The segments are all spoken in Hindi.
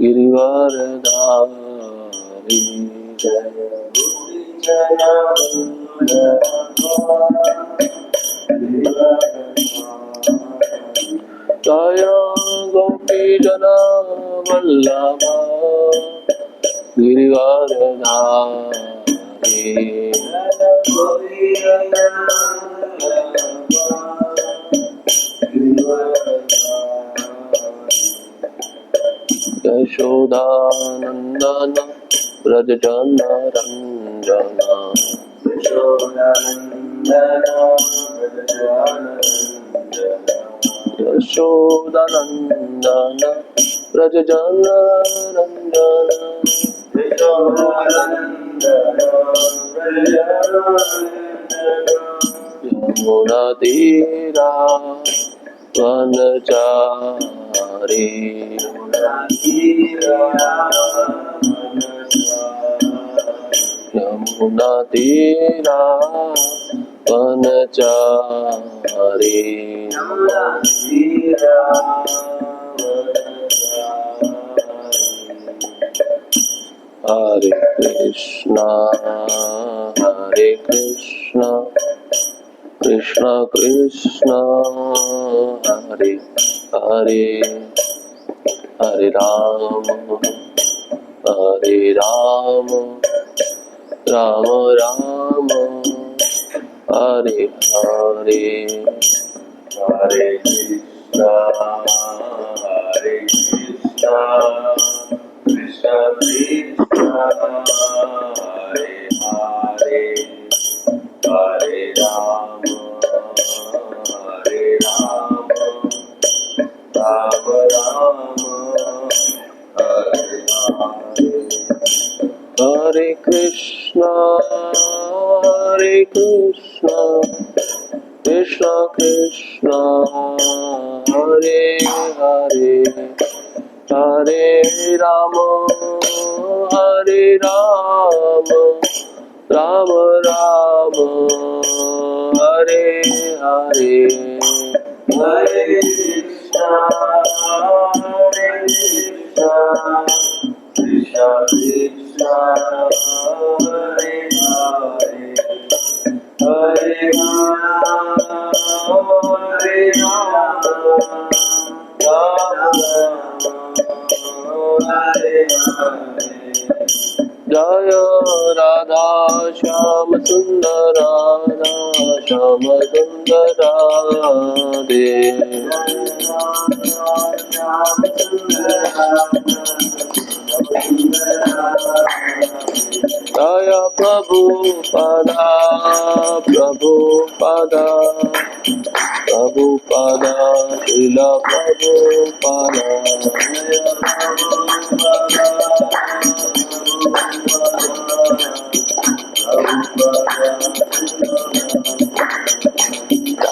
गिरिवरधारी जय जय गोपीजन वल्लभा गिरिवरधारी यशोदानंदन व्रजजन रंजन यशोदानंदन व्रजजन रंजन यमुना तीरा वनचारी यमुना तीरा वनचारी हरे कृष्णा कृष्ण कृष्ण हरे हरे हरे राम राम राम हरे हरे हरे कृष्णा कृष्ण कृष्ण हरे हरे हरे राम राम राम हरे हरे हरे कृष्णा कृष्ण कृष्ण हरे हरे हरे राम राम राम हरे हरे हरे कृष्णा कृष्ण कृष्ण हरे हरे हरे राम हरे हरे जय राधा श्याम सुंदर राधा श्याम सुंदर राधे जय प्रभु पदा शील प्रभु पदा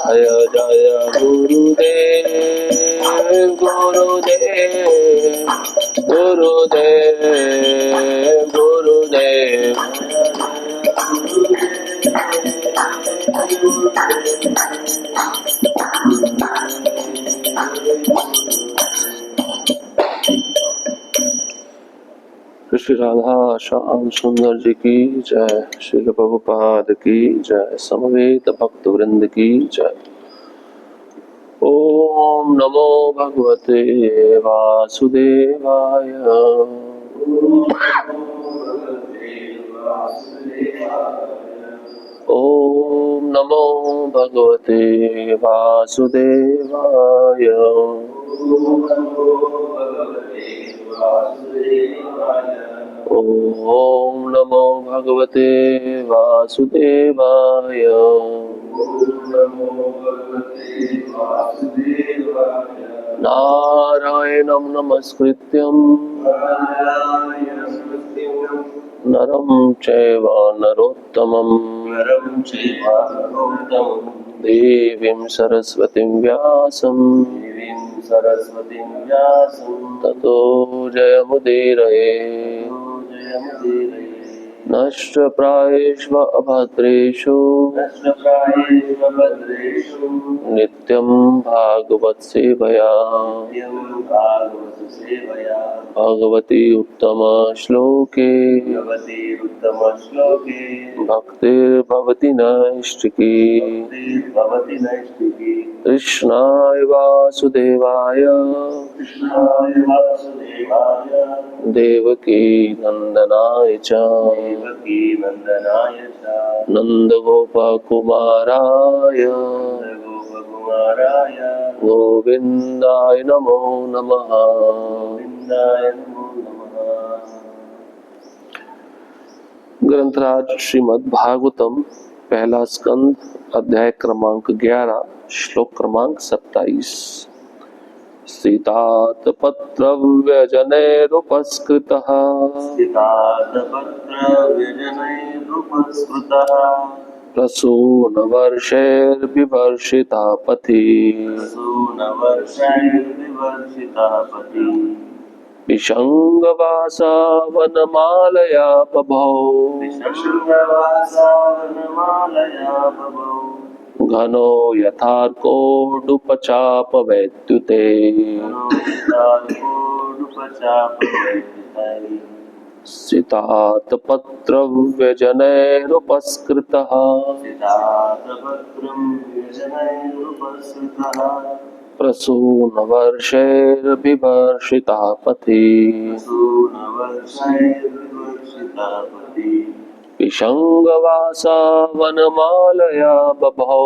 जय जय गुरुदेव गुरुदेव श्री राधा श्याम सुंदर जी की जय, श्री प्रभुपाद की जय, समवेत भक्त वृंद की जय। ओम नमो भगवते वासुदेवाय। ओम नमो भगवते वासुदेवाय। ओम नमो भगवते वासुदेवाय। नारायणं नमस्कृत्यं नरं चैव नरोत्तमं देवीं सरस्वतीं व्यासं ततो जयमुदीरये। नष्टप्रायेषु अभद्रेषु नित्यं भागवत सेवया भगवती उत्तम श्लोके भक्तिर्भवति नैष्ठिकी कृष्णाय वासुदेवाय देवकी नंदनाय च नंदगोपकुमाराय गोविंदाय नमो नमः। ग्रंथराज श्रीमद् भागवतम पहला स्कंद अध्याय क्रमांक 11 श्लोक क्रमांक 27। स्थितातपत्रव्यजनैरुपस्कृतः प्रसूनवर्षैर्विवर्षिता पथि विषङ्गवासा वनमालया बभौ घनो यथार्कोडुपचापवैद्युते सितातपत्रव्यजनैरुपस्कृतः प्रसूनवर्षैर्विवर्षिता पथि विषङ्गवासा वनमालया बभौ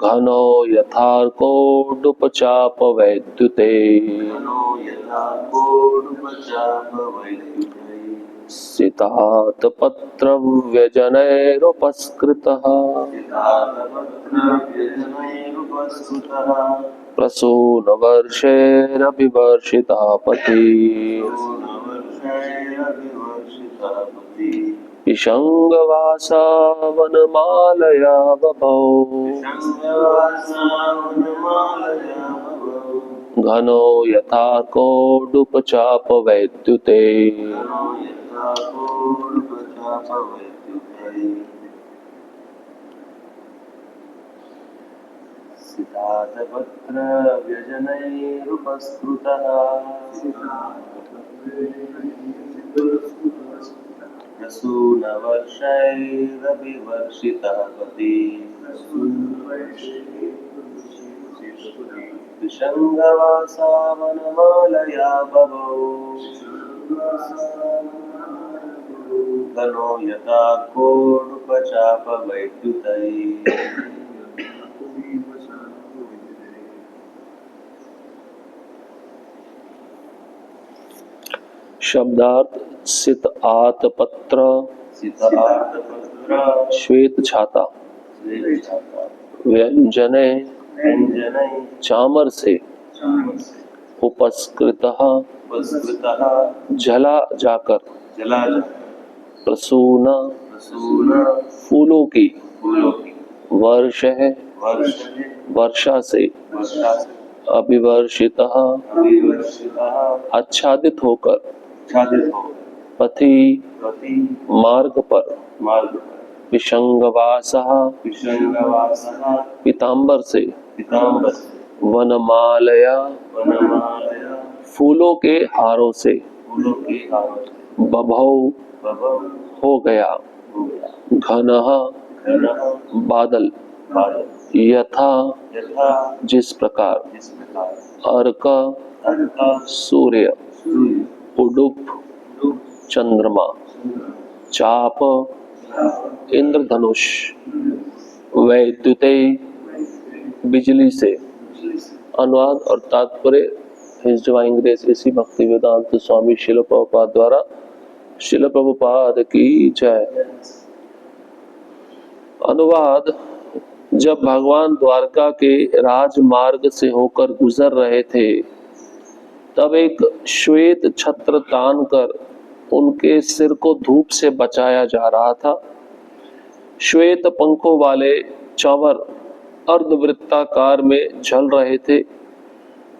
घनो यथार्कोडुपचापवैद्युते सितातपत्रव्यजनैरुपस्कृतः प्रसूनवर्षैरभिवर्षिता पथि विषङ्गवासा वनमालया बभौ घनो यथार्कोडुपचापवैद्युते सितातपत्रव्यजनैरुपस्कृतः प्रसूनवर्षैरभिवर्षिता पथि विषङ्गवासा वनमालया बभौ घनो यथार्कोडुपचापवैद्युते शब्दार्थ सित आतपत्र श्वेत छाता व्यंजने चामर से उपस्कृतः जला जाकर प्रसून फूलों की वर्ष है वर्षा से अभिवर्षितः आच्छादित होकर पथि मार्ग पर विषंगवासः पीतांबर से वनमालया फूलों के हारों से बभौ हो गया घनः बादल यथा जिस प्रकार अर्क सूर्य उडुप चंद्रमा चाप इंद्रधनुष वैद्युते बिजली से। अनुवाद और तात्पर्य हिज डिवाइन ग्रेस इसी भक्ति वेदांत स्वामी शिल प्रभुपाद द्वारा। शिल प्रभुपाद की जय। अनुवाद। जब भगवान द्वारका के राजमार्ग से होकर गुजर रहे थे तब एक श्वेत छत्र तान कर उनके सिर को धूप से बचाया जा रहा था। श्वेत पंखों वाले चंवर अर्धवृत्ताकार में झल रहे थे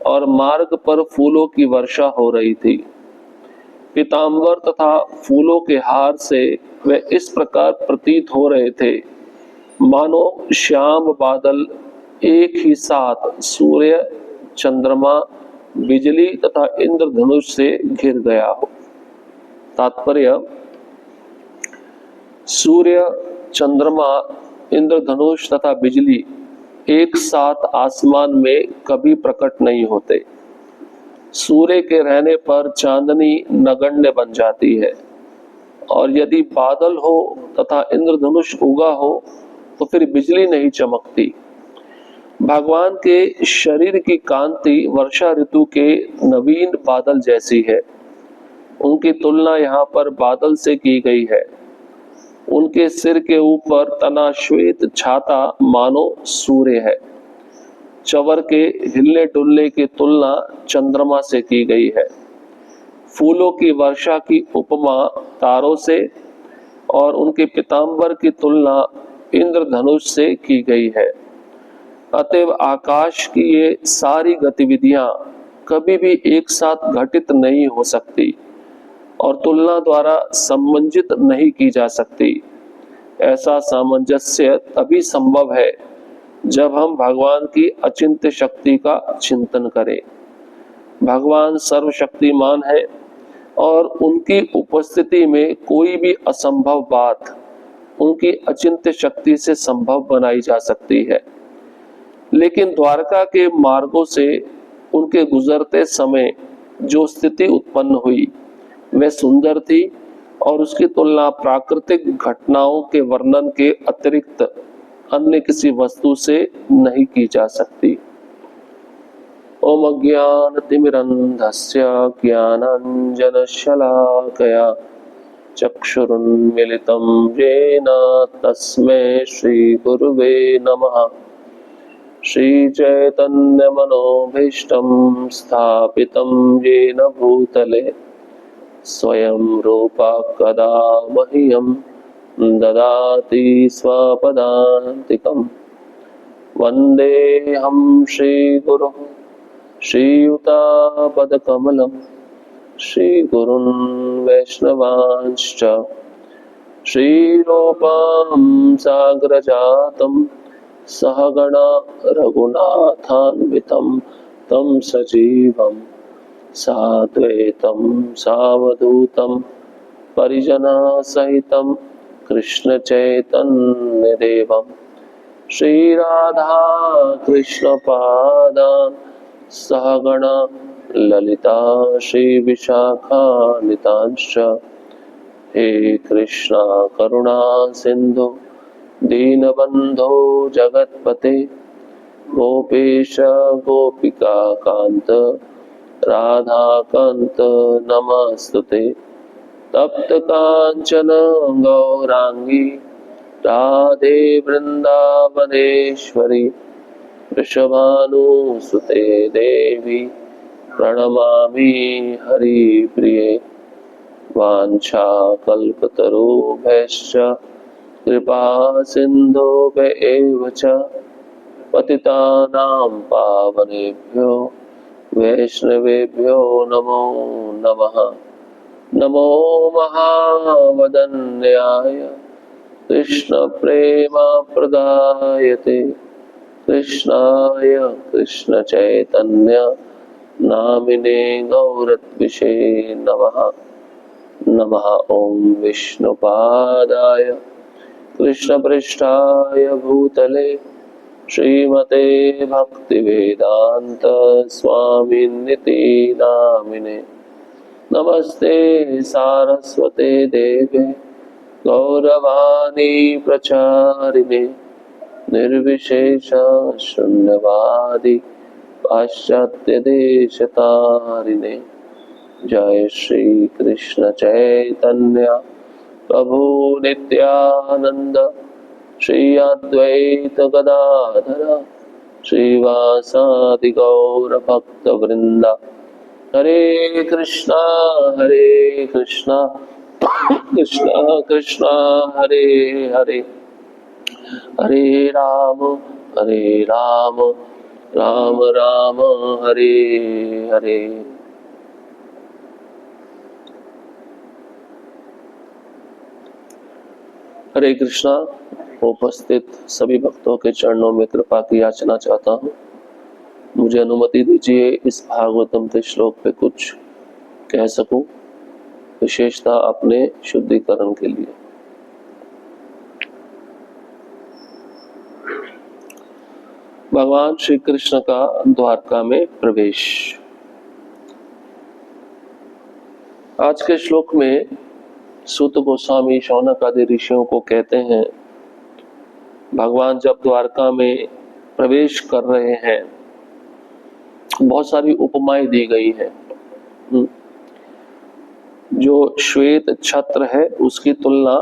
और मार्ग पर फूलों की वर्षा हो रही थी। पीताम्बर तथा फूलों के हार से वे इस प्रकार प्रतीत हो रहे थे मानो श्याम बादल एक ही साथ सूर्य, चंद्रमा, बिजली तथा इंद्रधनुष से घिर गया हो। तात्पर्य, सूर्य, चंद्रमा, इंद्रधनुष तथा बिजली एक साथ आसमान में कभी प्रकट नहीं होते। सूर्य के रहने पर चांदनी नगण्य बन जाती है और यदि बादल हो तथा इंद्रधनुष उगा हो तो फिर बिजली नहीं चमकती। भगवान के शरीर की कांति वर्षा ऋतु के नवीन बादल जैसी है। उनकी तुलना यहाँ पर बादल से की गई है। उनके सिर के ऊपर तना श्वेत छाता मानो सूर्य है। चवर के हिलने डुलने की तुलना चंद्रमा से की गई है। फूलों की वर्षा की उपमा तारों से और उनके पीताम्बर की तुलना इंद्रधनुष से की गई है। अतएव आकाश की ये सारी गतिविधियां कभी भी एक साथ घटित नहीं हो सकती और तुलना द्वारा संबंधित नहीं की जा सकती। ऐसा सामंजस्य तभी संभव है जब हम भगवान की अचिंत्य शक्ति का चिंतन करें। भगवान सर्वशक्तिमान है और उनकी उपस्थिति में कोई भी असंभव बात उनकी अचिंत्य शक्ति से संभव बनाई जा सकती है। लेकिन द्वारका के मार्गों से उनके गुजरते समय जो स्थिति उत्पन्न हुई वह सुंदर थी और उसकी तुलना प्राकृतिक घटनाओं के वर्णन के अतिरिक्त अन्य किसी वस्तु से नहीं की जा सकती। ओम अज्ञानतिमिरन्धस्य ज्ञानाञ्जनशलाकया चक्षुरुन्मिलितं येन तस्मै श्रीगुरुवे नमः। श्रीचैतन्यमनोभीष्टं स्थापितं येन भूतले स्वयं रूपा कदा मह्यं ददाति स्वपदान्तिकम्। वन्देऽहं श्रीगुरुः श्रीयुतापदकमलं श्रीगुरुन् वैष्णवांश्च श्रीरूपां साग्रजातं सहगणा रघुनाथान्वितं तं सजीवं साद्वैतं सावधूतं परिजनसहितं कृष्णचैतन्यदेवं श्रीराधा कृष्णपादान् सहगणा ललिता श्रीविशाखान्वितांश्च। हे कृष्णा करुणा सिन्धु दीनबन्धो जगत्पते गोपेश गोपिकान्त राधाकान्त नमस्तुते। तप्त कांचन गौरांगी राधे वृंदावनेश्वरी वृषभानुसुते देवी प्रणमामि हरिप्रिये। वाञ्छाकल्पतरुभ्यश्च कृपा सिन्धुभ्येव च पतितानां पावनेभ्यो वैष्णवेभ्यो नमो नमः। नमो महावदन्याय कृष्णप्रेमप्रदायते कृष्णाय कृष्णचैतन्य नामिने गौरत्विषे नमः। नमः ओम विष्णुपादाय कृष्णपृष्ठाय भूतले श्रीमते भक्तिवेदांत स्वामिनिति नामिने। नमस्ते सारस्वते देवे गौरवाणी प्रचारिणे निर्विशेष शून्यवादी पाश्चात्य देशतारिणे। जय श्री कृष्ण चैतन्य प्रभु नित्यानंद श्री अद्वैत गदाधर श्रीवासादि गौर भक्त वृंद। हरे कृष्णा कृष्णा कृष्णा हरे हरे हरे राम राम राम हरे हरे। हरे कृष्णा। उपस्थित सभी भक्तों के चरणों में कृपा की याचना चाहता हूँ। मुझे अनुमति दीजिए इस भागवतम के श्लोक पे कुछ कह सकूं, विशेषता अपने शुद्धिकरण के लिए। भगवान श्री कृष्ण का द्वारका में प्रवेश। आज के श्लोक में सूत गोस्वामी शौनक आदि ऋषियों को कहते हैं, भगवान जब द्वारका में प्रवेश कर रहे हैं, बहुत सारी उपमाएं दी गई है। जो श्वेत छत्र है उसकी तुलना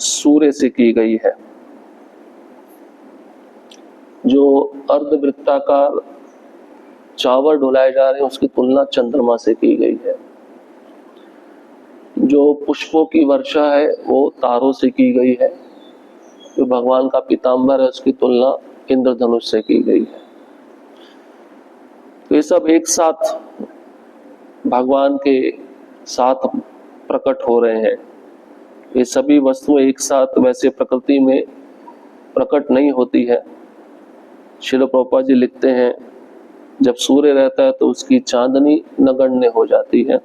सूर्य से की गई है। जो अर्धवृत्ताकार चावल डुलाए जा रहे हैं उसकी तुलना चंद्रमा से की गई है। जो पुष्पों की वर्षा है वो तारों से की गई है। जो भगवान का पीताम्बर है उसकी तुलना इंद्रधनुष से की गई है। तो ये सब एक साथ भगवान के साथ प्रकट हो रहे हैं। ये सभी वस्तुएं एक साथ वैसे प्रकृति में प्रकट नहीं होती है। श्रील प्रभुपाद जी लिखते हैं, जब सूर्य रहता है तो उसकी चांदनी नगण्य हो जाती है,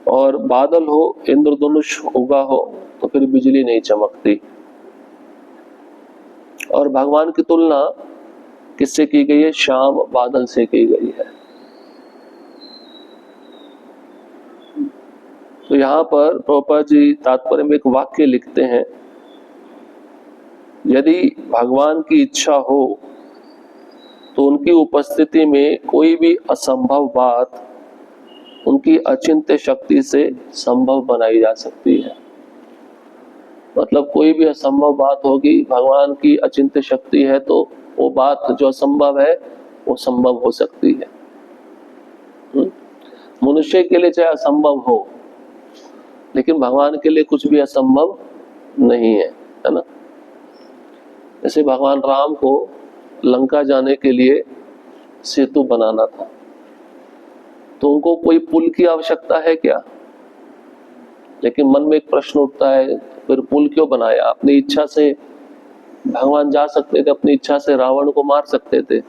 और बादल हो, इंद्रधनुष उगा हो तो फिर बिजली नहीं चमकती। और भगवान की तुलना किससे की गई है? श्याम बादल से की गई है। तो यहाँ पर प्रभुपाद जी तात्पर्य में एक वाक्य लिखते हैं, यदि भगवान की इच्छा हो तो उनकी उपस्थिति में कोई भी असंभव बात उनकी अचिंत्य शक्ति से संभव बनाई जा सकती है। मतलब कोई भी असंभव बात होगी, भगवान की अचिंत्य शक्ति है तो वो बात जो असंभव है वो संभव हो सकती है। मनुष्य के लिए चाहे असंभव हो, लेकिन भगवान के लिए कुछ भी असंभव नहीं है ना। जैसे भगवान राम को लंका जाने के लिए सेतु बनाना था, तो उनको कोई पुल की आवश्यकता है क्या? लेकिन मन में एक प्रश्न उठता है, फिर पुल क्यों बनाया? अपनी इच्छा से भगवान जा सकते थे, अपनी इच्छा से रावण को मार सकते थे,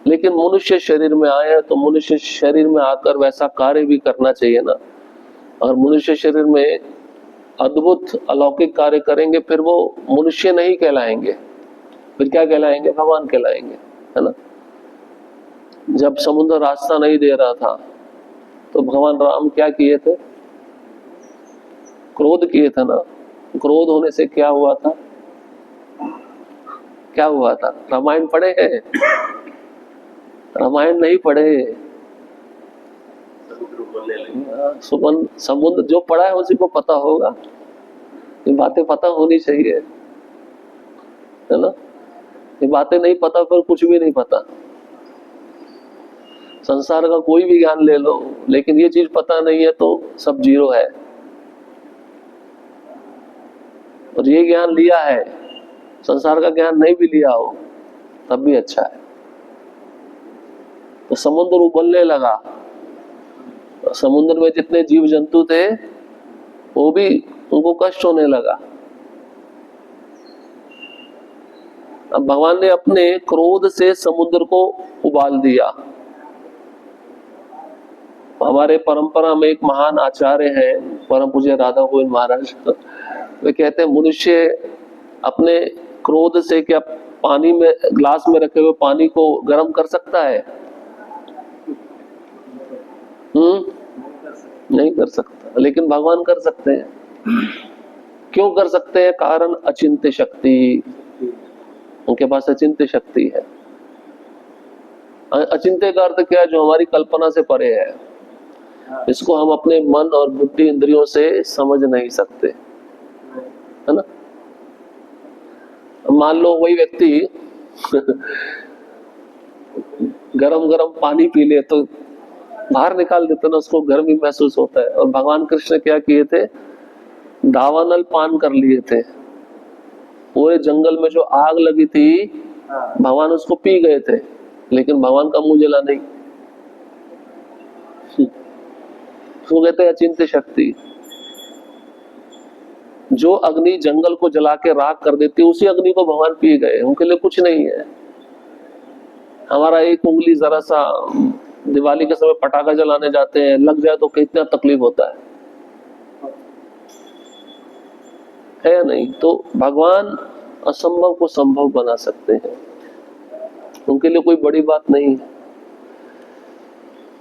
लेकिन मनुष्य शरीर में आए हैं तो मनुष्य शरीर में आकर वैसा कार्य भी करना चाहिए ना। अगर मनुष्य शरीर में अद्भुत अलौकिक कार्य करेंगे फिर वो मनुष्य नहीं कहलाएंगे, फिर क्या कहलाएंगे? भगवान कहलाएंगे, है ना। जब समुद्र रास्ता नहीं दे रहा था तो भगवान राम क्या किए थे? क्रोध किए थे ना। क्रोध होने से क्या हुआ था? क्या हुआ था? रामायण पढ़े हैं? रामायण नहीं पढ़े। समुद्र जो पढ़ा है उसी को पता होगा। ये बातें पता होनी चाहिए, है ना। ये बातें नहीं पता फिर कुछ भी नहीं पता। संसार का कोई भी ज्ञान ले लो, लेकिन ये चीज पता नहीं है तो सब जीरो है। और ये ज्ञान लिया है, संसार का ज्ञान नहीं भी लिया हो तब भी अच्छा है। तो समुद्र उबलने लगा, समुद्र में जितने जीव जंतु थे वो भी उनको कष्ट होने लगा। अब भगवान ने अपने क्रोध से समुद्र को उबाल दिया। हमारे परंपरा में एक महान आचार्य हैं, परम पूज्य राधा गोविंद महाराज, वे कहते हैं मनुष्य अपने क्रोध से क्या पानी में, ग्लास में रखे हुए पानी को गर्म कर सकता है? नहीं कर सकता, लेकिन भगवान कर सकते हैं। क्यों कर सकते हैं? कारण अचिंत्य शक्ति, उनके पास अचिंत्य शक्ति है। अचिंत्य का अर्थ क्या है? जो हमारी कल्पना से परे है, इसको हम अपने मन और बुद्धि इंद्रियों से समझ नहीं सकते, है ना। मान लो वही व्यक्ति गरम गरम पानी पी ले तो बाहर निकाल देते ना, उसको गर्मी महसूस होता है। और भगवान कृष्ण क्या किए थे? दावानल पान कर लिए थे। पूरे जंगल में जो आग लगी थी भगवान उसको पी गए थे, लेकिन भगवान का मुंह जला नहीं। उसको कहते हैं अचिंत्य शक्ति। जो अग्नि जंगल को जला के राख कर देती है, उसी अग्नि को भगवान पी गए, उनके लिए कुछ नहीं है। हमारा एक उंगली जरा सा दिवाली के समय पटाखा जलाने जाते हैं, लग जाए तो कितना तकलीफ होता है या नहीं? तो भगवान असंभव को संभव बना सकते हैं, उनके लिए कोई बड़ी बात नहीं है।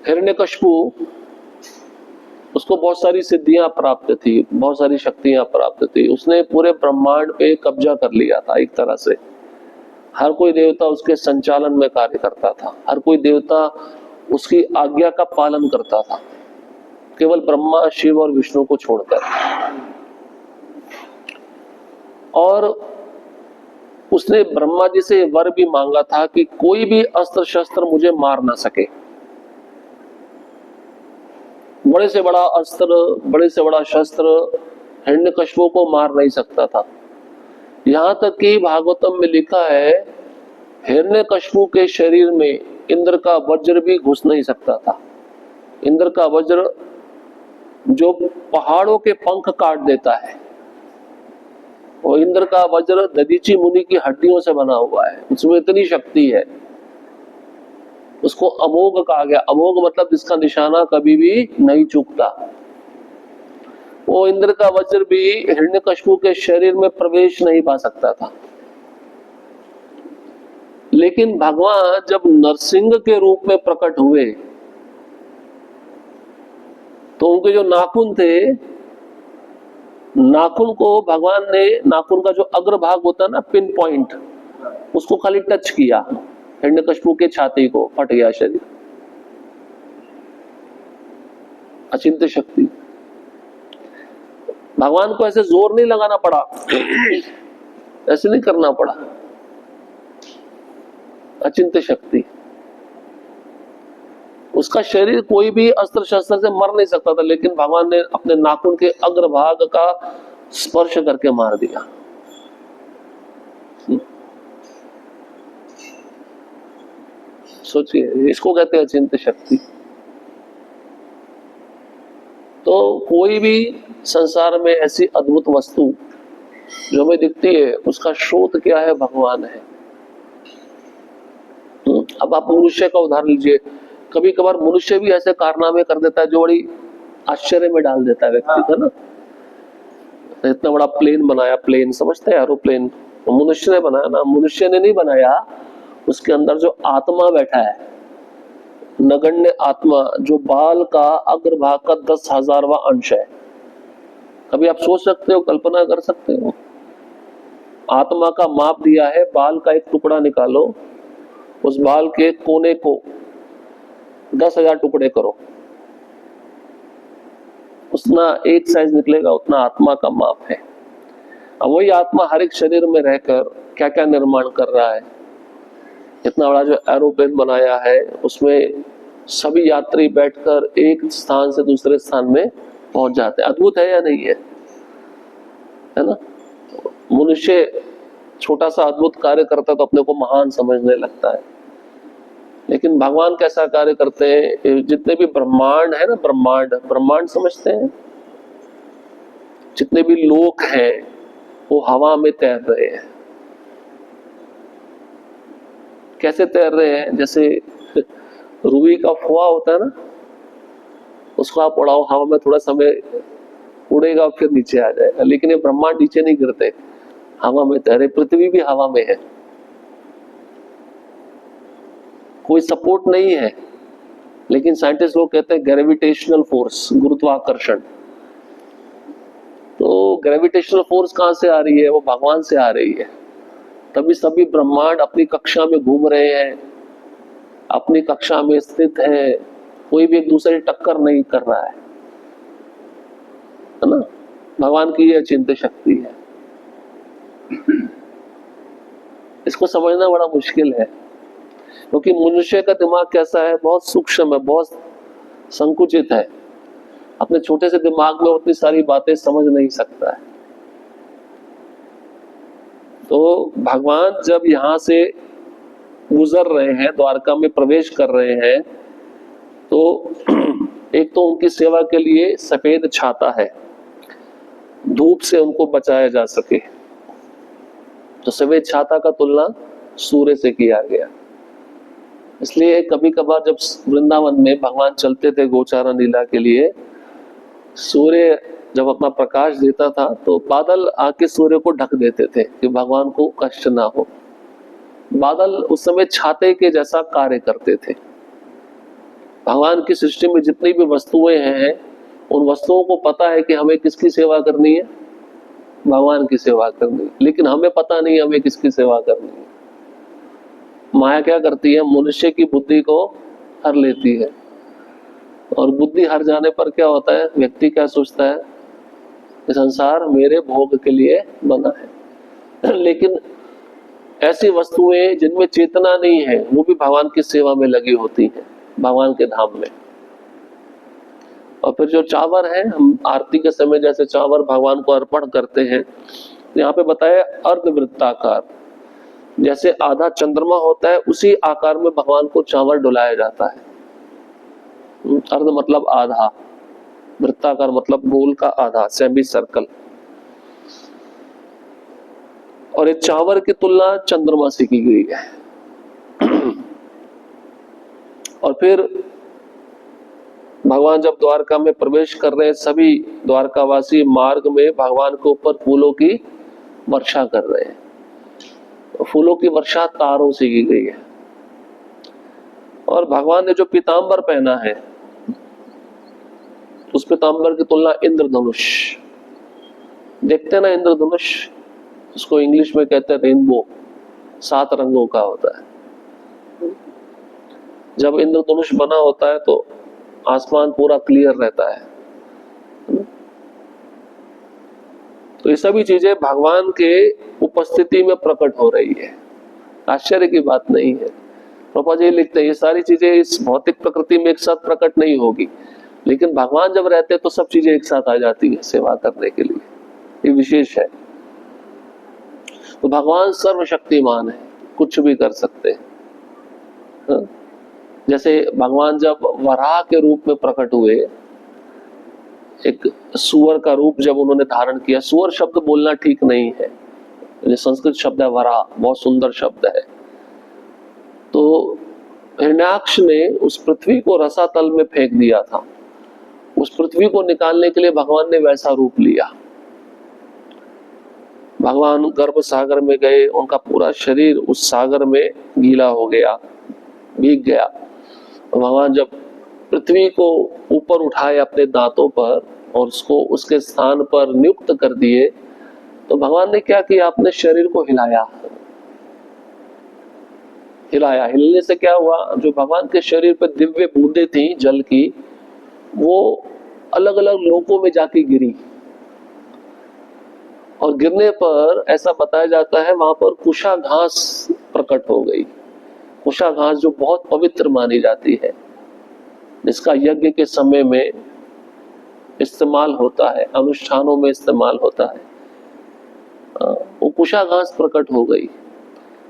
हिरण्यकशिपु, उसको बहुत सारी सिद्धियां प्राप्त थी, बहुत सारी शक्तियां प्राप्त थी, उसने पूरे ब्रह्मांड पे कब्जा कर लिया था एक तरह से। हर कोई देवता उसके संचालन में कार्य करता था, हर कोई देवता उसकी आज्ञा का पालन करता था, केवल ब्रह्मा, शिव और विष्णु को छोड़कर। और उसने ब्रह्मा जी से वर भी मांगा था कि कोई भी अस्त्र शस्त्र मुझे मार ना सके। बड़े से बड़ा अस्त्र, बड़े से बड़ा शस्त्र हिरण्यकशिपु को मार नहीं सकता था। यहां तक कि भागवतम में लिखा है, हिरण्यकशिपु के शरीर में इंद्र का वज्र भी घुस नहीं सकता था। इंद्र का वज्र जो पहाड़ों के पंख काट देता है, और इंद्र का वज्र दधीची मुनि की हड्डियों से बना हुआ है, उसमें इतनी शक्ति है। उसको अमोघ कहा गया। अमोघ मतलब जिसका निशाना कभी भी नहीं चूकता। वो इंद्र का वज्र भी हिरण्यकशिपु के शरीर में प्रवेश नहीं पा सकता था। लेकिन भगवान जब नरसिंह के रूप में प्रकट हुए तो उनके जो नाखून थे, नाखून को भगवान ने, नाखून का जो अग्रभाग होता है ना, पिन पॉइंट, उसको खाली टच किया, हिरण्यकशिपु के छाती को, फट गया शरीर। अचिंत्य शक्ति। भगवान को ऐसे जोर नहीं लगाना पड़ा, ऐसे नहीं करना पड़ा। अचिंत्य शक्ति। उसका शरीर कोई भी अस्त्र शस्त्र से मर नहीं सकता था, लेकिन भगवान ने अपने नाखून के अग्रभाग का स्पर्श करके मार दिया। सोचिए, इसको कहते हैं अचिंत्य शक्ति। तो कोई भी संसार में ऐसी अद्भुत वस्तु जो हमें दिखती है, उसका स्रोत क्या है? भगवान है। अब आप मनुष्य का उदाहरण लीजिए। कभी कभार मनुष्य भी ऐसे कारनामे कर देता है जो बड़ी आश्चर्य में डाल देता है व्यक्ति को ना। इतना बड़ा प्लेन बनाया, प्लेन समझते हैं एरोप्लेन, मनुष्य ने बनाया ना। मनुष्य ने नहीं बनाया, उसके अंदर जो आत्मा बैठा है, नगण्य आत्मा, जो बाल का अग्रभाग का 10,000वां अंश है। कभी आप सोच सकते हो, कल्पना कर सकते हो? आत्मा का माप दिया है, बाल का एक टुकड़ा निकालो, उस बाल के कोने को 10,000 टुकड़े करो, उतना एक साइज निकलेगा, उतना आत्मा का माप है। अब वही आत्मा हर एक शरीर में रहकर क्या क्या निर्माण कर रहा है। इतना बड़ा जो एरोप्लेन बनाया है, उसमें सभी यात्री बैठकर एक स्थान से दूसरे स्थान में पहुंच जाते हैं। अद्भुत है या नहीं है? है ना? मनुष्य छोटा सा अद्भुत कार्य करता तो अपने को महान समझने लगता है, लेकिन भगवान कैसा कार्य करते हैं? जितने भी ब्रह्मांड है ना, ब्रह्मांड समझते हैं? जितने भी लोक हैं वो हवा में तैर रहे हैं। कैसे तैर रहे हैं? जैसे रुई का फुआ होता है ना, उसको आप उड़ाओ हवा में, थोड़ा समय उड़ेगा फिर नीचे आ जाएगा। लेकिन ये ब्रह्मांड नीचे नहीं गिरते, हवा में तैरे। पृथ्वी भी हवा में है, कोई सपोर्ट नहीं है, लेकिन साइंटिस्ट लोग कहते हैं ग्रेविटेशनल फोर्स, गुरुत्वाकर्षण। तो ग्रेविटेशनल फोर्स कहां से आ रही है? वो भगवान से आ रही है। तभी सभी ब्रह्मांड अपनी कक्षा में घूम रहे हैं, अपनी कक्षा में स्थित है, कोई भी एक दूसरे टक्कर नहीं कर रहा है ना? भगवान की ये अचिंत्य शक्ति है। इसको समझना बड़ा मुश्किल है, क्योंकि मनुष्य का दिमाग कैसा है? बहुत सूक्ष्म है, बहुत संकुचित है। अपने छोटे से दिमाग में उतनी सारी बातें समझ नहीं सकता है। तो भगवान जब यहाँ से गुजर रहे हैं, द्वारका में प्रवेश कर रहे हैं, तो एक तो उनकी सेवा के लिए सफेद छाता है, धूप से उनको बचाया जा सके। तो सफेद छाता का तुलना सूर्य से किया गया। इसलिए कभी कभार जब वृंदावन में भगवान चलते थे गोचारण लीला के लिए, सूर्य जब अपना प्रकाश देता था तो बादल आके सूर्य को ढक देते थे कि भगवान को कष्ट ना हो। बादल उस समय छाते के जैसा कार्य करते थे। भगवान की सृष्टि में जितनी भी वस्तुएं हैं, उन वस्तुओं को पता है कि हमें किसकी सेवा करनी है, भगवान की सेवा करनी है, लेकिन हमें पता नहीं हमें किसकी सेवा करनी है। माया क्या करती है, मनुष्य की बुद्धि को हर लेती है, और बुद्धि हर जाने पर क्या होता है, व्यक्ति क्या सोचता है कि संसार मेरे भोग के लिए बना है। लेकिन ऐसी वस्तुएं जिनमें चेतना नहीं है, वो भी भगवान की सेवा में लगी होती हैं, भगवान के धाम में। और फिर जो चावर है, हम आरती के समय जैसे चावर भगवान को अर्पण करते हैं, यहाँ पे बताया अर्धवृत्ताकार, जैसे आधा चंद्रमा होता है उसी आकार में भगवान को चावर डुलाया जाता है। अर्ध मतलब आधा, वृत्ताकार मतलब गोल का आधा, सेमी सर्कल। और ये चावर की तुलना चंद्रमा से की गई है। और फिर भगवान जब द्वारका में प्रवेश कर रहे हैं, सभी द्वारकावासी मार्ग में भगवान के ऊपर फूलों की वर्षा कर रहे हैं। तो फूलों की वर्षा तारों से की गई है। और भगवान ने जो पीतांबर पहना है, उस पीतांबर की तुलना इंद्रधनुष, देखते ना इंद्रधनुष, उसको इंग्लिश में कहते हैं रेनबो, 7 रंगों का होता है। जब इंद्रधनुष बना होता है तो आसमान पूरा क्लियर रहता है। तो ये सभी चीजें भगवान के उपस्थिति में प्रकट हो रही है, आश्चर्य की बात नहीं है। प्रभुपाद जी लिखते हैं ये सारी चीजें इस भौतिक प्रकृति में एक साथ प्रकट नहीं होगी, लेकिन भगवान जब रहते हैं तो सब चीजें एक साथ आ जाती है सेवा करने के लिए, ये विशेष है। तो भगवान सर्वशक्तिमान है, कुछ भी कर सकते हैं। जैसे भगवान जब वराह के रूप में प्रकट हुए, एक सुअर का रूप जब उन्होंने धारण किया, सुअर शब्द बोलना ठीक नहीं है, ये संस्कृत शब्द है वराह, बहुत सुंदर शब्द है। तो हिरण्याक्ष ने उस पृथ्वी को रसातल में फेंक दिया था, उस पृथ्वी को निकालने के लिए भगवान ने वैसा रूप लिया। भगवान गर्भ सागर में गए, उनका पूरा शरीर उस सागर में गीला हो गया, भीग गया। भगवान जब पृथ्वी को ऊपर उठाए अपने दांतों पर और उसको उसके स्थान पर नियुक्त कर दिए, तो भगवान ने क्या किया, अपने शरीर को हिलाया। हिलने से क्या हुआ, जो भगवान के शरीर पर दिव्य बूंदें थी जल की, वो अलग अलग लोकों में जाके गिरी, और गिरने पर ऐसा बताया जाता है वहां पर कुशा घास प्रकट हो गई। कुशा घास जो बहुत पवित्र मानी जाती है, जिसका यज्ञ के समय में इस्तेमाल होता है, अनुष्ठानों में इस्तेमाल होता है, वो कुशा घास प्रकट हो गई।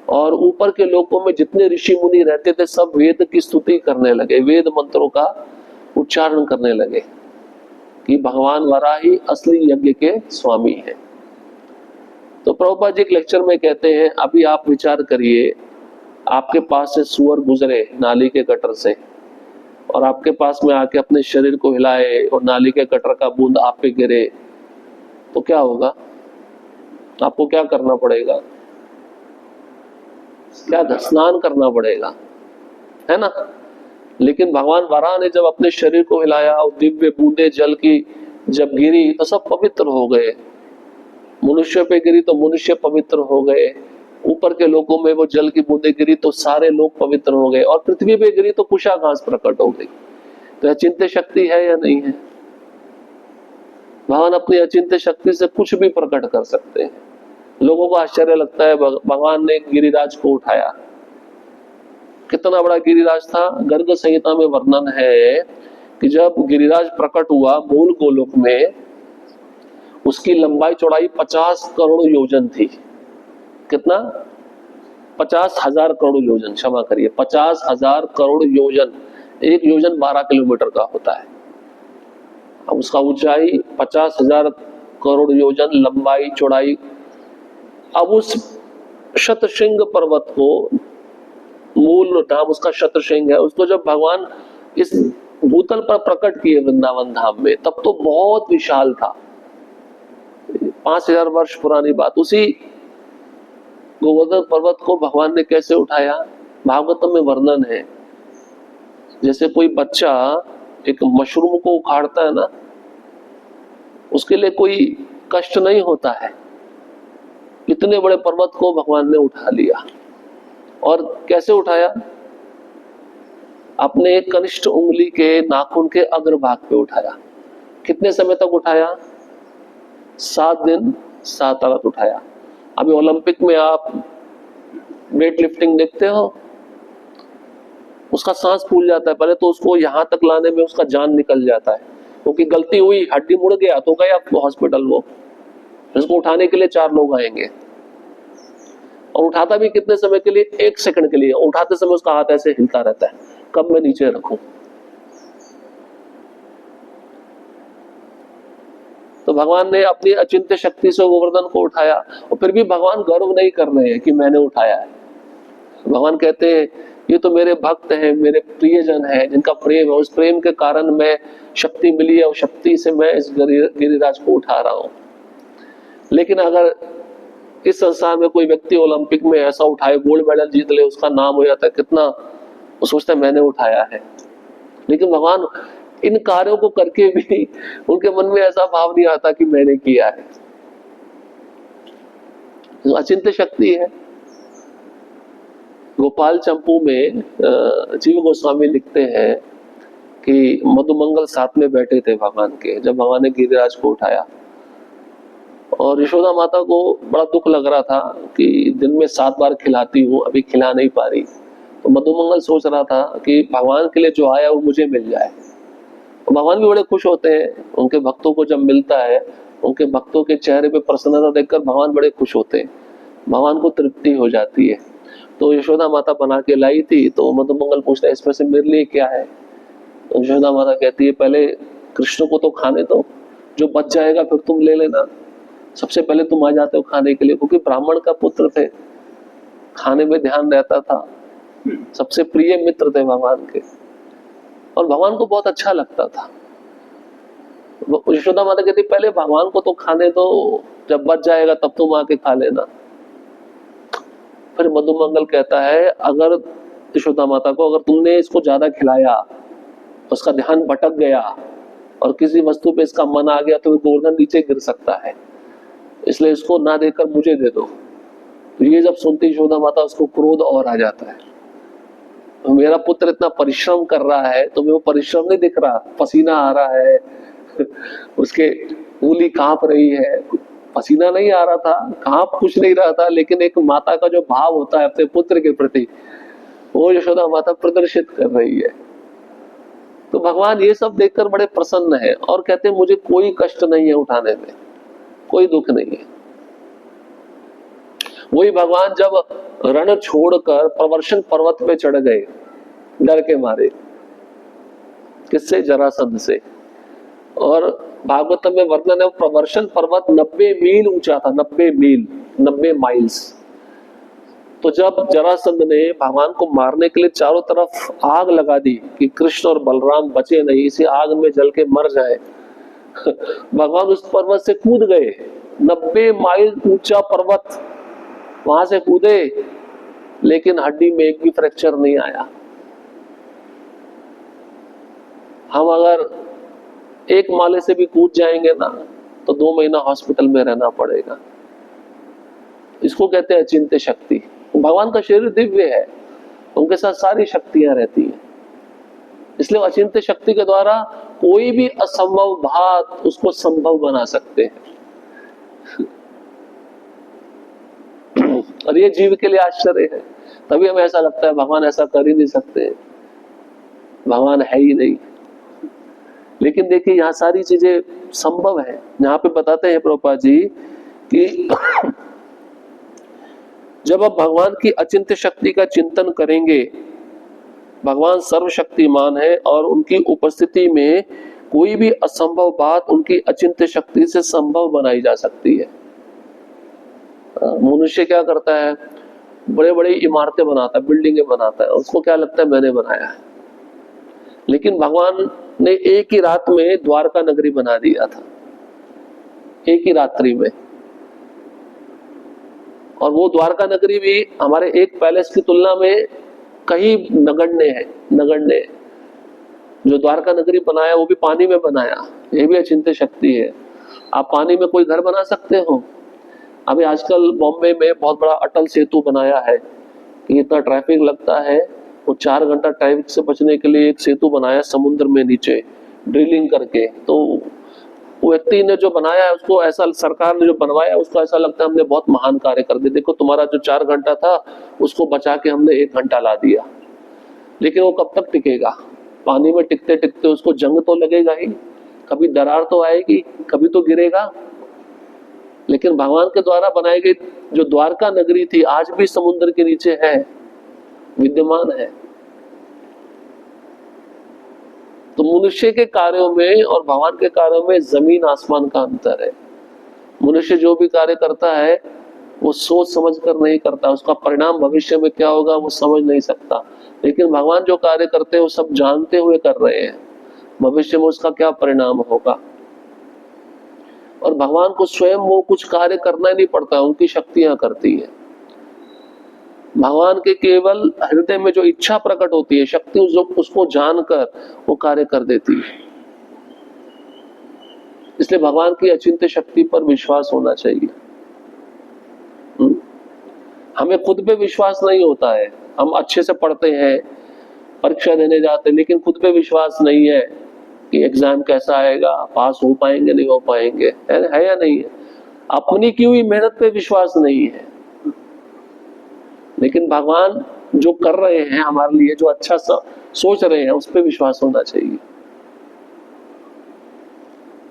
और ऊपर के लोकों में जितने ऋषि मुनि रहते थे, सब वेद की स्तुति करने लगे, वेद मंत्रों का उच्चारण करने लगे कि भगवान वराही असली यज्ञ के स्वामी हैं। तो प्रभुपाद जी एक लेक्चर में कहते हैं, अभी आप विचार करिए, आपके पास से सुअर गुजरे नाली के गटर से, और आपके पास में आके अपने शरीर को हिलाए और नाली के गटर का बूंद आप पे गिरे, तो क्या होगा, आपको क्या करना पड़ेगा, क्या स्नान करना पड़ेगा, है ना। लेकिन भगवान वराह ने जब अपने शरीर को हिलाया और दिव्य बूंदे जल की जब गिरी तो सब पवित्र हो गए। मनुष्य पे गिरी तो मनुष्य पवित्र हो गए, ऊपर के लोकों में वो जल की बूंदे गिरी तो सारे लोग पवित्र हो गए, और पृथ्वी पे गिरी तो कुशा घास प्रकट हो गई। तो अचिंत्य शक्ति है या नहीं है, भगवान अपनी अचिंत्य शक्ति से कुछ भी प्रकट कर सकते हैं। लोगों को आश्चर्य लगता है, भगवान ने गिरिराज को उठाया, कितना बड़ा गिरिराज था। गर्ग संहिता में वर्णन है कि जब गिरिराज प्रकट हुआ मूल गोलोक में, उसकी लंबाई चौड़ाई 50 करोड़ योजन थी। कितना, 50,000 करोड़ योजन, क्षमा करिए 50,000 करोड़ योजन। एक योजन 12 किलोमीटर का होता है। अब उसका ऊंचाई 50,000 करोड़ योजन लंबाई चौड़ाई। अब उस शतशृंग पर्वत को, मूल नाम उसका शतशृंग है, उसको जब भगवान इस भूतल पर प्रकट किए वृंदावन धाम में, तब तो बहुत विशाल था। 5000 वर्ष पुरानी बात। उसी गोवर्धन पर्वत को भगवान ने कैसे उठाया, भागवतम में वर्णन है। जैसे कोई बच्चा एक मशरूम को उखाड़ता है ना, उसके लिए कोई कष्ट नहीं होता है। इतने बड़े पर्वत को भगवान ने उठा लिया। और कैसे उठाया? अपने कनिष्ठ उंगली के नाखून के अग्रभाग पे उठाया। कितने समय तक उठाया? 7 दिन 7 रात उठाया। अभी ओलंपिक में आप वेट लिफ्टिंग देखते हो, उसका सांस फूल जाता है। पहले तो उसको यहां तक लाने में उसका जान निकल जाता है, क्योंकि गलती हुई, हड्डी मुड़ गया तो गया हॉस्पिटल। वो इसको उठाने के लिए 4 लोग आएंगे। और उठाता भी कितने समय के लिए? 1 सेकंड के लिए। उठाते समय उसका हाथ ऐसे हिलता रहता है, कब मैं नीचे रखूं। तो भगवान ने अपनी अचिंत्य शक्ति से गोवर्धन को उठाया। और फिर भी भगवान गर्व नहीं कर रहे हैं कि मैंने उठाया है। भगवान कहते हैं ये तो मेरे भक्त हैं, मेरे प्रियजन हैं, जिनका प्रेम है, उस प्रेम के कारण मैं शक्ति मिली है और शक्ति से मैं इस गिरिराज को उठा रहा हूं। लेकिन अगर इस संसार में कोई व्यक्ति ओलंपिक में ऐसा उठाए, गोल्ड मेडल जीत ले, उसका नाम हो जाता है, कितना वो सोचता है मैंने उठाया है। लेकिन भगवान इन कार्यों को करके भी उनके मन में ऐसा भाव नहीं आता कि मैंने किया है। तो अचिंत्य शक्ति है। गोपाल चंपू में जीव गोस्वामी लिखते हैं कि मधुमंगल साथ में बैठे थे भगवान के, जब भगवान ने गिरिराज को उठाया। और यशोदा माता को बड़ा दुख लग रहा था कि दिन में 7 बार खिलाती हूँ, अभी खिला नहीं पा रही। तो मधुमंगल सोच रहा था कि भगवान के लिए जो आया वो मुझे मिल जाए। तो भगवान भी बड़े खुश होते हैं, उनके भक्तों को जब मिलता है, उनके भक्तों के चेहरे पे प्रसन्नता देखकर भगवान बड़े खुश होते हैं, भगवान को तृप्ति हो जाती है। तो यशोदा माता बना के लाई थी। तो मधुमंगल पूछता है इसमें से मेरे लिए क्या है? तो यशोदा माता कहती है पहले कृष्ण को तो खाने दो, जो बच जाएगा फिर तुम ले लेना। सबसे पहले तुम आ जाते हो खाने के लिए, क्योंकि ब्राह्मण का पुत्र थे, खाने में ध्यान रहता था, सबसे प्रिय मित्र थे भगवान के, और भगवान को बहुत अच्छा लगता था। यशोदा माता कहती पहले भगवान को तो खाने दो, जब बच जाएगा तब तुम आके खा लेना। फिर मधुमंगल कहता है अगर यशोदा माता को, अगर तुमने इसको ज्यादा खिलाया, उसका ध्यान भटक गया और किसी वस्तु पे इसका मन आ गया, तो गोवर्धन नीचे गिर सकता है, इसलिए इसको ना देकर मुझे दे दो। तो ये जब सुनती यशोदा माता, उसको क्रोध और आ जाता है। तो मेरा पुत्र इतना परिश्रम कर रहा है, तो वो परिश्रम नहीं दिख रहा, पसीना आ रहा है उसके उंगली कांप रही है, पसीना नहीं आ रहा था, कांप कुछ नहीं रहा था, लेकिन एक माता का जो भाव होता है अपने पुत्र के प्रति, वो यशोदा माता प्रदर्शित कर रही है। तो भगवान ये सब देखकर बड़े प्रसन्न है और कहते हैं मुझे कोई कष्ट नहीं है उठाने में, कोई दुख नहीं है। वही भगवान जब रण छोड़कर प्रवर्षण पर्वत पे चढ़ गए डर के मारे, किससे? जरासंध से। और भागवतम में वर्णन है प्रवर्षण पर्वत 90 मील ऊंचा था, 90 मील, 90 माइल्स। तो जब जरासंध ने भगवान को मारने के लिए चारों तरफ आग लगा दी कि कृष्ण और बलराम बचे नहीं, इसी आग में जल के मर जाए, भगवान उस पर्वत से कूद गए। 90 माइल ऊंचा पर्वत, वहां से कूदे, लेकिन हड्डी में एक भी फ्रैक्चर नहीं आया। हम अगर 1 माले से भी कूद जाएंगे ना, तो 2 महीना हॉस्पिटल में रहना पड़ेगा। इसको कहते हैं अचिंत्य शक्ति। भगवान का शरीर दिव्य है, उनके साथ सारी शक्तियां रहती हैं, इसलिए अचिंत्य शक्ति के द्वारा कोई भी असंभव बात उसको संभव बना सकते हैं। और ये जीव के लिए आश्चर्य है। तभी हमें ऐसा लगता है भगवान ऐसा कर ही नहीं सकते, भगवान है ही नहीं। लेकिन देखिए यहाँ सारी चीजें संभव है। यहाँ पे बताते हैं प्रभुपाद जी कि जब आप भगवान की अचिंत्य शक्ति का चिंतन करेंगे, भगवान सर्वशक्तिमान है और उनकी उपस्थिति में कोई भी असंभव बात उनकी अचिंत्य शक्ति से संभव बनाई जा सकती है। मनुष्य क्या करता है, बड़े बड़े इमारतें बनाता है, बिल्डिंगें बनाता है, उसको क्या लगता है मैंने बनाया है। लेकिन भगवान ने एक ही रात में द्वारका नगरी बना दिया था, एक ही रात्रि में। और वो द्वारका नगरी भी हमारे एक पैलेस की तुलना में कहीं नगण्य है, नगण्य है। जो द्वारका नगरी बनाया वो भी पानी में बनाया, ये भी अचिंत्य शक्ति है। आप पानी में कोई घर बना सकते हो? अभी आजकल बॉम्बे में बहुत बड़ा अटल सेतु बनाया है कि इतना ट्रैफिक लगता है, वो 4 घंटा ट्रैफिक से बचने के लिए एक सेतु बनाया समुद्र में नीचे ड्रिलिंग करके। तो वो व्यक्ति ने जो बनाया है उसको ऐसा, सरकार ने जो बनवाया उसको ऐसा लगता है हमने बहुत महान कार्य कर दिया, देखो तुम्हारा जो 4 घंटा था उसको बचा के हमने 1 घंटा ला दिया। लेकिन वो कब तक टिकेगा? पानी में टिकते टिकते उसको जंग तो लगेगा ही, कभी दरार तो आएगी, कभी तो गिरेगा। लेकिन भगवान के द्वारा बनाई गई जो द्वारका नगरी थी आज भी समुद्र के नीचे है, विद्यमान है। तो मनुष्य के कार्यों में और भगवान के कार्यों में जमीन आसमान का अंतर है। मनुष्य जो भी कार्य करता है वो सोच समझ कर नहीं करता, उसका परिणाम भविष्य में क्या होगा वो समझ नहीं सकता। लेकिन भगवान जो कार्य करते हैं वो सब जानते हुए कर रहे हैं भविष्य में उसका क्या परिणाम होगा। और भगवान को स्वयं वो कुछ कार्य करना ही नहीं पड़ता, उनकी शक्तियां करती है। भगवान के केवल हृदय में जो इच्छा प्रकट होती है, शक्ति जो उसको जानकर वो कार्य कर देती है। इसलिए भगवान की अचिंत्य शक्ति पर विश्वास होना चाहिए। हमें खुद पे विश्वास नहीं होता है, हम अच्छे से पढ़ते हैं, परीक्षा देने जाते हैं, लेकिन खुद पे विश्वास नहीं है कि एग्जाम कैसा आएगा, पास हो पाएंगे नहीं हो पाएंगे, है या नहीं है? अपनी की हुई मेहनत पे विश्वास नहीं है। लेकिन भगवान जो कर रहे हैं हमारे लिए, जो अच्छा सोच रहे हैं, उस पर विश्वास होना चाहिए।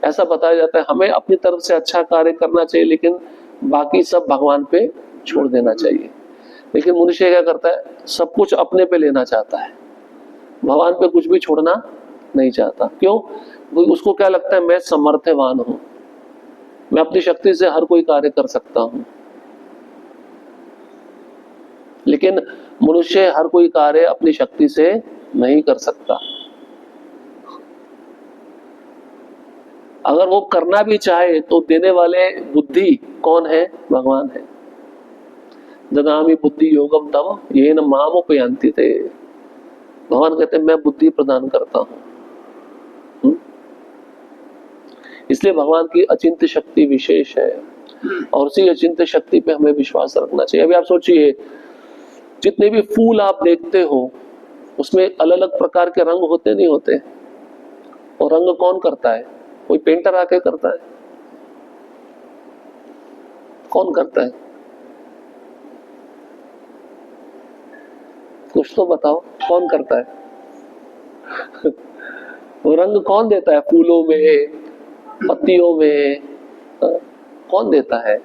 ऐसा बताया जाता है हमें अपनी तरफ से अच्छा कार्य करना चाहिए, लेकिन बाकी सब भगवान पे छोड़ देना चाहिए। लेकिन मनुष्य क्या करता है, सब कुछ अपने पे लेना चाहता है, भगवान पे कुछ भी छोड़ना नहीं चाहता। क्यों? उसको क्या लगता है मैं समर्थवान हूं, मैं अपनी शक्ति से हर कोई कार्य कर सकता हूं। लेकिन मनुष्य हर कोई कार्य अपनी शक्ति से नहीं कर सकता। अगर वो करना भी चाहे तो देने वाले बुद्धि कौन है? भगवान है। ददामि बुद्धि योगम तम येन माम उपयान्ति ते। भगवान कहते हैं मैं बुद्धि प्रदान करता हूं। इसलिए भगवान की अचिंत्य शक्ति विशेष है और उसी अचिंत्य शक्ति पे हमें विश्वास रखना चाहिए। अभी आप सोचिए, जितने भी फूल आप देखते हो उसमें अलग अलग प्रकार के रंग होते नहीं होते? और रंग कौन करता है? कोई पेंटर आके करता है? कौन करता है? कुछ तो बताओ, कौन करता है? वो रंग कौन देता है? फूलों में, पत्तियों में, कौन देता है?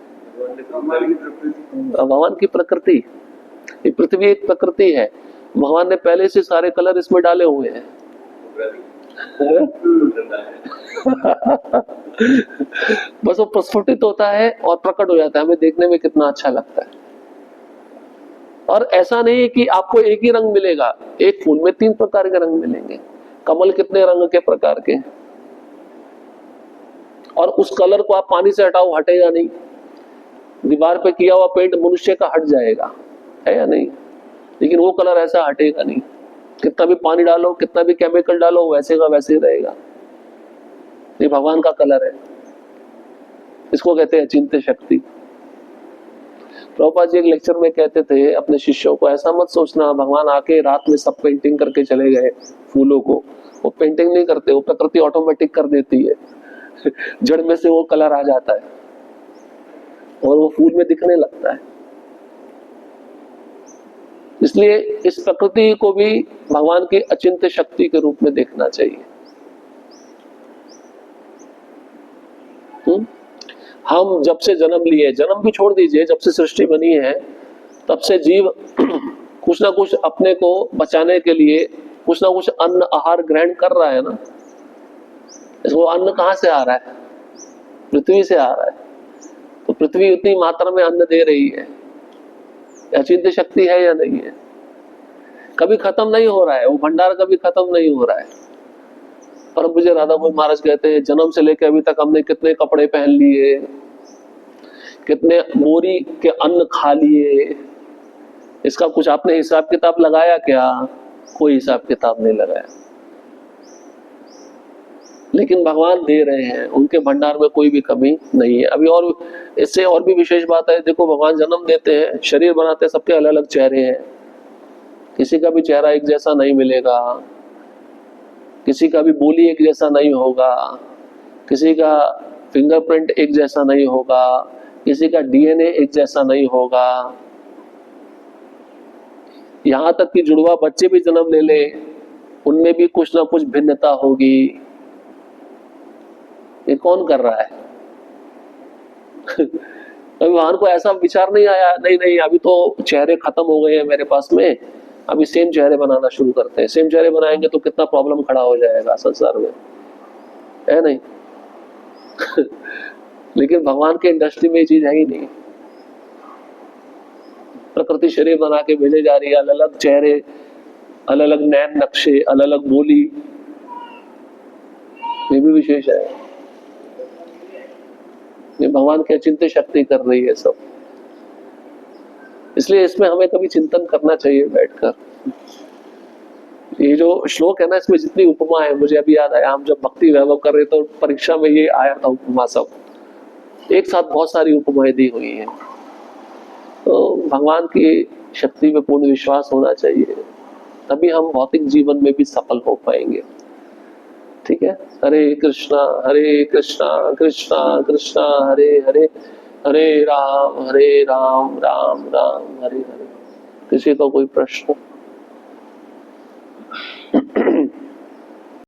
भगवान की प्रकृति। ये पृथ्वी एक प्रकृति है, भगवान ने पहले से सारे कलर इसमें डाले हुए हैं। बस वो प्रस्फुटित होता है और प्रकट हो जाता है, हमें देखने में कितना अच्छा लगता है। और ऐसा नहीं है कि आपको एक ही रंग मिलेगा, एक फूल में 3 प्रकार के रंग मिलेंगे। कमल कितने रंग के प्रकार के, और उस कलर को आप पानी से हटाओ हटेगा नहीं। दीवार पे किया हुआ पेंट मनुष्य का हट जाएगा, है या नहीं? लेकिन वो कलर ऐसा हटेगा नहीं, कितना भी पानी डालो, कितना भी केमिकल डालो, वैसे का वैसे ही रहेगा। ये भगवान का कलर है, इसको कहते हैं अचिंत्य शक्ति। प्रभुपाद जी एक लेक्चर में कहते थे अपने शिष्यों को, ऐसा मत सोचना भगवान आके रात में सब पेंटिंग करके चले गए फूलों को। वो पेंटिंग नहीं करते, वो प्रकृति ऑटोमेटिक कर देती है। जड़ में से वो कलर आ जाता है और वो फूल में दिखने लगता है। इसलिए इस प्रकृति को भी भगवान की अचिंत्य शक्ति के रूप में देखना चाहिए। हम जब से जन्म लिए, जन्म भी छोड़ दीजिए, जब से सृष्टि बनी है तब से जीव कुछ ना कुछ अपने को बचाने के लिए कुछ ना कुछ अन्न आहार ग्रहण कर रहा है ना। इसको अन्न कहाँ से आ रहा है? पृथ्वी से आ रहा है। तो पृथ्वी उतनी मात्रा में अन्न दे रही है, अचिंत्य शक्ति है या नहीं है? कभी खत्म नहीं हो रहा है, वो भंडार कभी खत्म नहीं हो रहा है। परम पूज्य राधा गोविंद महाराज कहते हैं, जन्म से लेकर अभी तक हमने कितने कपड़े पहन लिए, कितने बोरी के अन्न खा लिए, इसका कुछ आपने हिसाब किताब लगाया क्या? कोई हिसाब किताब नहीं लगाया। लेकिन भगवान दे रहे हैं, उनके भंडार में कोई भी कमी नहीं है। अभी और इससे और भी विशेष बात है, देखो भगवान जन्म देते हैं, शरीर बनाते हैं, सबके अलग अलग चेहरे हैं, किसी का भी चेहरा एक जैसा नहीं मिलेगा, किसी का भी बोली एक जैसा नहीं होगा, किसी का फिंगरप्रिंट एक जैसा नहीं होगा, किसी का डीएनए एक जैसा नहीं होगा। यहां तक कि जुड़वा बच्चे भी जन्म ले ले, उनमें भी कुछ ना कुछ भिन्नता होगी। ये कौन कर रहा है? अभी भगवान को ऐसा विचार नहीं आया, नहीं नहीं अभी तो चेहरे खत्म हो गए हैं मेरे पास में, अभी सेम चेहरे बनाना शुरू करते हैं। सेम चेहरे बनाएंगे तो कितना प्रॉब्लम खड़ा हो जाएगा संसार में, है नहीं? लेकिन भगवान के इंडस्ट्री में ये चीज है ही नहीं। प्रकृति शरीर बना के भेजे जा रही है, अलग अलग चेहरे, अलग अलग नैन नक्शे, अलग अलग बोली, ये भी विशेष है। ये भगवान की अचिंत्य शक्ति कर रही है सब, इसलिए इसमें हमें कभी चिंतन करना चाहिए बैठकर। ये जो श्लोक है ना, इसमें जितनी उपमा है, मुझे अभी याद आया, हम जब भक्ति वैभव कर रहे तो परीक्षा में ये आया था उपमा, सब एक साथ बहुत सारी उपमाएं दी हुई है। तो भगवान की शक्ति में पूर्ण विश्वास होना चाहिए, तभी हम भौतिक जीवन में भी सफल हो पाएंगे। ठीक है? हरे कृष्णा कृष्णा कृष्णा हरे हरे, हरे राम राम राम हरे हरे। किसी का कोई प्रश्न?